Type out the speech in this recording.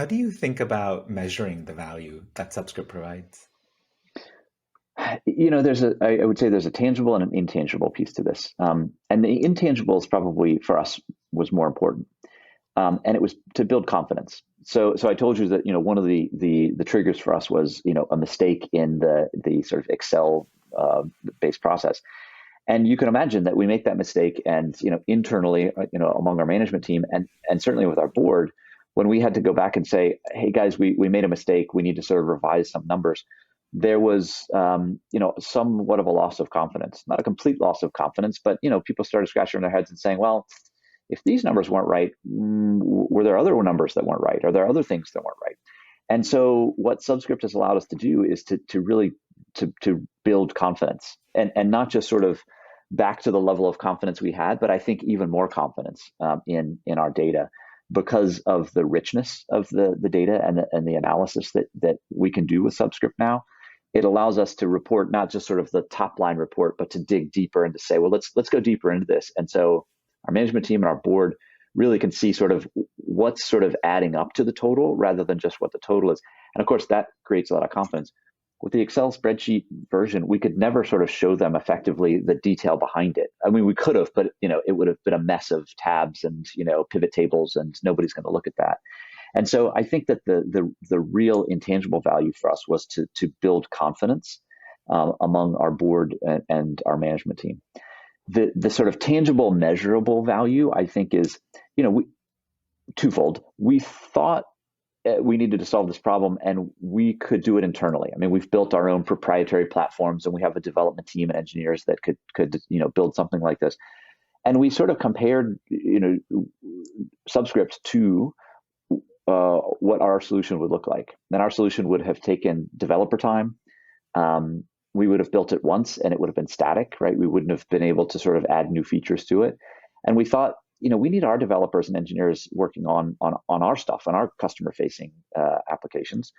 How do you think about measuring the value that Subscript provides? I would say there's a tangible and an intangible piece to this. And the intangibles probably for us was more important. And it was to build confidence. So I told you that, one of the triggers for us was, a mistake in the sort of Excel based process. And you can imagine that we make that mistake and, internally, among our management team and certainly with our board, when we had to go back and say, hey guys, we made a mistake, we need to sort of revise some numbers, there was, somewhat of a loss of confidence, not a complete loss of confidence, but, people started scratching their heads and saying, well, if these numbers weren't right, were there other numbers that weren't right? Are there other things that weren't right? And so what Subscript has allowed us to do is to really to build confidence and not just sort of back to the level of confidence we had, but I think even more confidence in our data because of the richness of the data and the analysis that we can do with Subscript now. It allows us to report not just sort of the top line report, but to dig deeper and to say, well, let's go deeper into this. And so our management team and our board really can see sort of what's sort of adding up to the total rather than just what the total is. And of course, that creates a lot of confidence. With the Excel spreadsheet version, we could never sort of show them effectively the detail behind it. I mean, we could have, but it would have been a mess of tabs and pivot tables, and nobody's going to look at that. And so I think that the real intangible value for us was to build confidence among our board and our management team. The sort of tangible, measurable value, I think, is twofold. We thought we needed to solve this problem, and we could do it internally. I mean, we've built our own proprietary platforms, and we have a development team and engineers that could build something like this. And we sort of compared Subscript to what our solution would look like. And our solution would have taken developer time. We would have built it once and it would have been static, right? We wouldn't have been able to sort of add new features to it. And we thought, we need our developers and engineers working on our stuff, on our customer facing applications.